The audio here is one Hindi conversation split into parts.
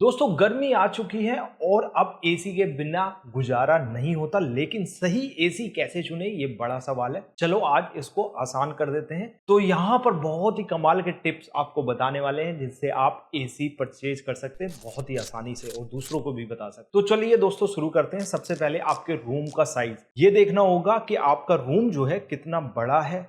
दोस्तों गर्मी आ चुकी है और अब एसी के बिना गुजारा नहीं होता, लेकिन सही एसी कैसे चुने ये बड़ा सवाल है। चलो आज इसको आसान कर देते हैं। तो यहाँ पर बहुत ही कमाल के टिप्स आपको बताने वाले हैं जिससे आप एसी परचेज कर सकते हैं बहुत ही आसानी से और दूसरों को भी बता सकते हैं। तो चलिए दोस्तों शुरू करते हैं। सबसे पहले आपके रूम का साइज ये देखना होगा कि आपका रूम जो है कितना बड़ा है,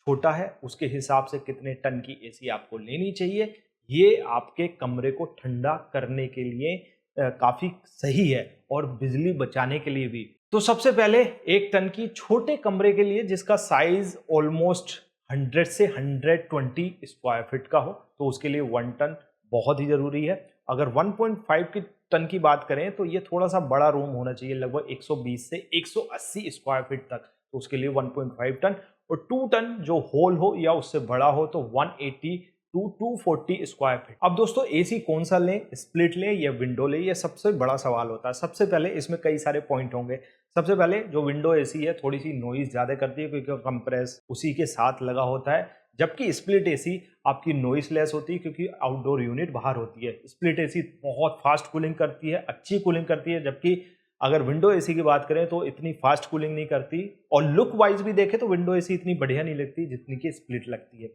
छोटा है, उसके हिसाब से कितने टन की एसी आपको लेनी चाहिए। ये आपके कमरे को ठंडा करने के लिए काफी सही है और बिजली बचाने के लिए भी। तो सबसे पहले 1 टन की छोटे कमरे के लिए जिसका साइज ऑलमोस्ट 100 से 120 स्क्वायर फीट का हो तो उसके लिए 1 टन बहुत ही जरूरी है। अगर 1.5 की टन की बात करें तो ये थोड़ा सा बड़ा रूम होना चाहिए, लगभग 120 से 180 स्क्वायर फीट तक, तो उसके लिए 1.5 टन। और 2 टन जो होल हो या उससे बड़ा हो तो 180 टू 240 स्क्वायर फीट। अब दोस्तों एसी कौन सा लें, स्प्लिट लें या विंडो लें, ये सबसे बड़ा सवाल होता है। सबसे पहले इसमें कई सारे पॉइंट होंगे। सबसे पहले जो विंडो एसी है थोड़ी सी नॉइज ज्यादा करती है क्योंकि कंप्रेस उसी के साथ लगा होता है, जबकि स्प्लिट एसी आपकी नॉइस लेस होती है क्योंकि आउटडोर यूनिट बाहर होती है। स्प्लिट एसी बहुत फास्ट कूलिंग करती है, अच्छी कूलिंग करती है, जबकि अगर विंडो एसी की बात करें तो इतनी फास्ट कूलिंग नहीं करती और लुक वाइज भी देखें तो विंडो एसी इतनी बढ़िया नहीं लगती जितनी कि स्प्लिट लगती है।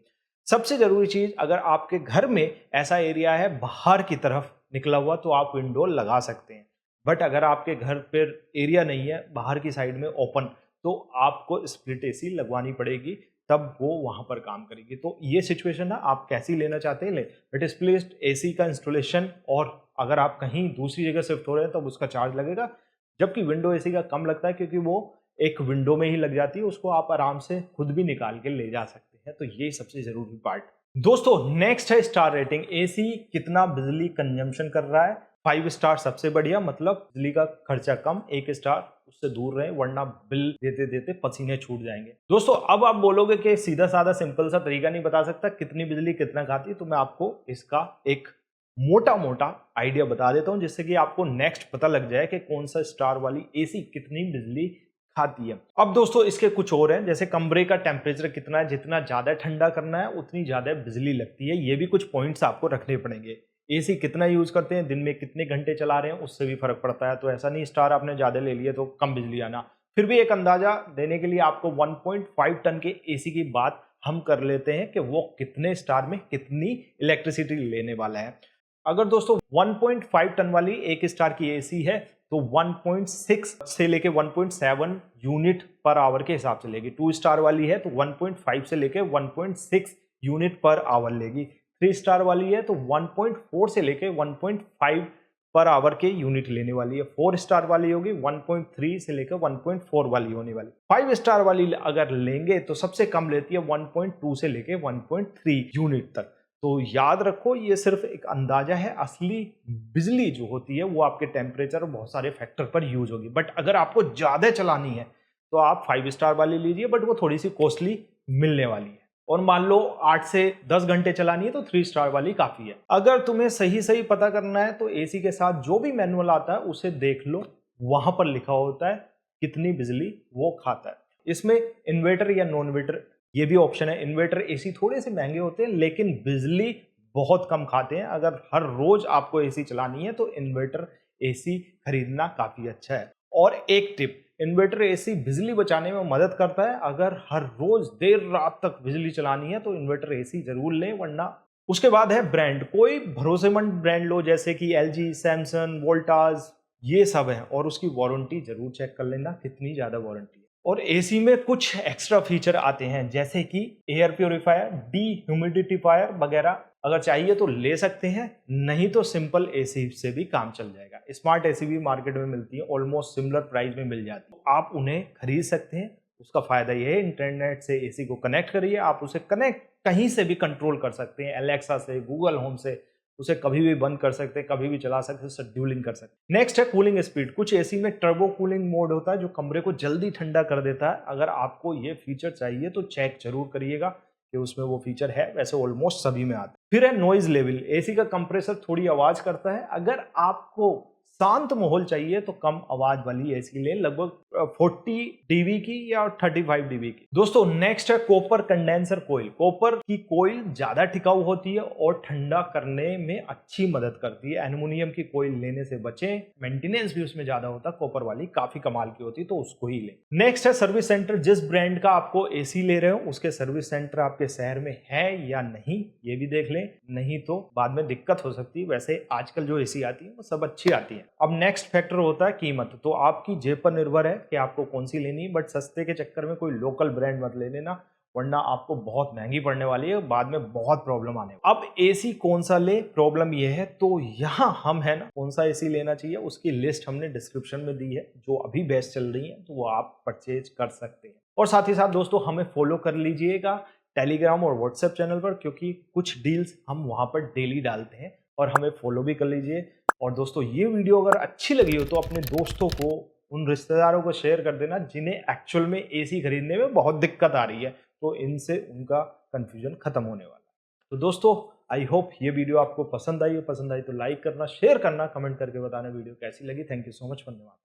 सबसे जरूरी चीज, अगर आपके घर में ऐसा एरिया है बाहर की तरफ निकला हुआ तो आप विंडो लगा सकते हैं, बट अगर आपके घर पर एरिया नहीं है बाहर की साइड में ओपन तो आपको स्प्लिट एसी लगवानी पड़ेगी, तब वो वहां पर काम करेगी। तो ये सिचुएशन है, आप कैसी लेना चाहते हैं ले, बट स्प्लिट एसी का इंस्टॉलेशन और अगर आप कहीं दूसरी जगह शिफ्ट हो रहे हैं तब उसका चार्ज लगेगा, जबकि विंडो एसी का कम लगता है क्योंकि वो एक विंडो में ही लग जाती है, उसको आप आराम से खुद भी निकाल के ले जा सकते हैं। तो ये सबसे जरूरी पार्ट। दोस्तों नेक्स्ट है स्टार रेटिंग। एसी कितना बिजली कंजम्पशन कर रहा है। 5 स्टार सबसे बढ़िया, मतलब बिजली का खर्चा कम। 1 स्टार उससे दूर रहे वरना बिल देते देते पसीने छूट जाएंगे। दोस्तों अब आप बोलोगे कि सीधा साधा सिंपल सा तरीका नहीं बता सकता कितनी बिजली कितना खाती है, तो मैं आपको इसका एक मोटा मोटा आइडिया बता देता हूं जिससे कि आपको नेक्स्ट पता लग जाए कि कौन सा स्टार वाली एसी कितनी बिजली खाती है। अब दोस्तों इसके कुछ और हैं, जैसे कमरे का टेम्परेचर कितना है, जितना ज्यादा ठंडा करना है उतनी ज्यादा बिजली लगती है। ये भी कुछ पॉइंट्स आपको रखने पड़ेंगे। एसी कितना यूज करते हैं, दिन में कितने घंटे चला रहे हैं, उससे भी फर्क पड़ता है। तो ऐसा नहीं स्टार आपने ज्यादा ले लिए तो कम बिजली आना। फिर भी एक अंदाजा देने के लिए आपको 1.5 टन के एसी की बात हम कर लेते हैं कि वो कितने स्टार में कितनी इलेक्ट्रिसिटी लेने वाला है। अगर दोस्तों 1.5 टन वाली 1 स्टार की एसी है तो 1.6 से लेके 1.7 यूनिट पर आवर के हिसाब से लेगी। 2 स्टार वाली है तो 1.5 से लेके 1.6 यूनिट पर आवर लेगी। 3 स्टार वाली है तो 1.4 से लेके 1.5 पर आवर के यूनिट लेने वाली है। 4 स्टार वाली होगी 1.3 से लेकर 1.4 वाली होने वाली। 5 स्टार वाली अगर लेंगे तो सबसे कम लेती है 1.2 से लेकर 1.3 यूनिट तक। तो याद रखो ये सिर्फ एक अंदाजा है, असली बिजली जो होती है वो आपके टेम्परेचर और बहुत सारे फैक्टर पर यूज होगी। बट अगर आपको ज्यादा चलानी है तो आप 5 स्टार वाली लीजिए, बट वो थोड़ी सी कॉस्टली मिलने वाली है। और मान लो 8 से 10 घंटे चलानी है तो 3 स्टार वाली काफी है। अगर तुम्हें सही सही पता करना है तो एसी के साथ जो भी मैनुअल आता है उसे देख लो, वहां पर लिखा होता है कितनी बिजली वो खाता है। इसमें इन्वर्टर या नॉन इन्वर्टर ये भी ऑप्शन है। इन्वर्टर एसी थोड़े से महंगे होते हैं लेकिन बिजली बहुत कम खाते हैं। अगर हर रोज आपको एसी चलानी है तो इन्वर्टर एसी खरीदना काफी अच्छा है। और एक टिप, इन्वर्टर एसी बिजली बचाने में मदद करता है। अगर हर रोज देर रात तक बिजली चलानी है तो इन्वर्टर एसी जरूर लें, वरना। उसके बाद है ब्रांड। कोई भरोसेमंद ब्रांड लो जैसे कि एलजी, सैमसंग, वोल्टास, ये सब है। और उसकी वारंटी जरूर चेक कर लेना कितनी ज्यादा वारंटी है। और एसी में कुछ एक्स्ट्रा फीचर आते हैं जैसे कि एयर प्योरीफायर, डी ह्यूमिडिफायर वगैरह। अगर चाहिए तो ले सकते हैं, नहीं तो सिंपल एसी से भी काम चल जाएगा। स्मार्ट एसी भी मार्केट में मिलती है, ऑलमोस्ट सिमिलर प्राइस में मिल जाती है, आप उन्हें खरीद सकते हैं। उसका फायदा यह है इंटरनेट से एसी को कनेक्ट करिए, आप उसे कनेक्ट कहीं से भी कंट्रोल कर सकते हैं, एलेक्सा से, गूगल होम से। उसे कभी भी बंद कर सकते हैं, कभी भी चला सकते हैं, शेड्यूलिंग कर सकते हैं। नेक्स्ट है कूलिंग स्पीड। कुछ एसी में टर्बो कूलिंग मोड होता है जो कमरे को जल्दी ठंडा कर देता है। अगर आपको ये फीचर चाहिए तो चेक जरूर करिएगा कि उसमें वो फीचर है। वैसे ऑलमोस्ट सभी में आता है। फिर है नॉइज लेवल। एसी का कंप्रेसर थोड़ी आवाज करता है। अगर आपको शांत माहौल चाहिए तो कम आवाज वाली एसी लें, लगभग 40 डीबी की या 35 डीबी की। दोस्तों नेक्स्ट है कॉपर कंडेंसर कोयल। कॉपर की कोयल ज्यादा टिकाऊ होती है और ठंडा करने में अच्छी मदद करती है। एल्युमिनियम की कोयल लेने से बचें, मेंटेनेंस भी उसमें ज्यादा होता है। कॉपर वाली काफी कमाल की होती है, तो उसको ही लें। नेक्स्ट है सर्विस सेंटर। जिस ब्रांड का आपको एसी ले रहे हो उसके सर्विस सेंटर आपके शहर में है या नहीं, ये भी देख लें, नहीं तो बाद में दिक्कत हो सकती है। वैसे आजकल जो एसी आती है वो सब अच्छी आती है। अब नेक्स्ट फैक्टर होता है कीमत। तो आपकी जेब पर निर्भर है कि आपको कौन सी लेनी है, बट सस्ते के चक्कर में कोई लोकल ब्रांड मत ले लेना, वरना आपको बहुत महंगी पड़ने वाली है, बाद में बहुत प्रॉब्लम आने वाली। अब एसी कौन सा ले, प्रॉब्लम ये है, तो यहाँ हम है ना कौन सा एसी लेना चाहिए उसकी लिस्ट हमने डिस्क्रिप्शन में दी है, जो अभी बेस्ट चल रही है, तो वो आप परचेज कर सकते हैं। और साथ ही साथ दोस्तों हमें फॉलो कर लीजिएगा टेलीग्राम और व्हाट्सएप चैनल पर, क्योंकि कुछ डील्स हम वहां पर डेली डालते हैं, और हमें फॉलो भी कर लीजिए। और दोस्तों ये वीडियो अगर अच्छी लगी हो तो अपने दोस्तों को, उन रिश्तेदारों को शेयर कर देना जिन्हें एक्चुअल में एसी खरीदने में बहुत दिक्कत आ रही है, तो इनसे उनका कंफ्यूजन खत्म होने वाला है। तो दोस्तों आई होप ये वीडियो आपको पसंद आई हो। पसंद आई तो लाइक करना, शेयर करना, कमेंट करके बताना वीडियो कैसी लगी। थैंक यू सो मच, धन्यवाद।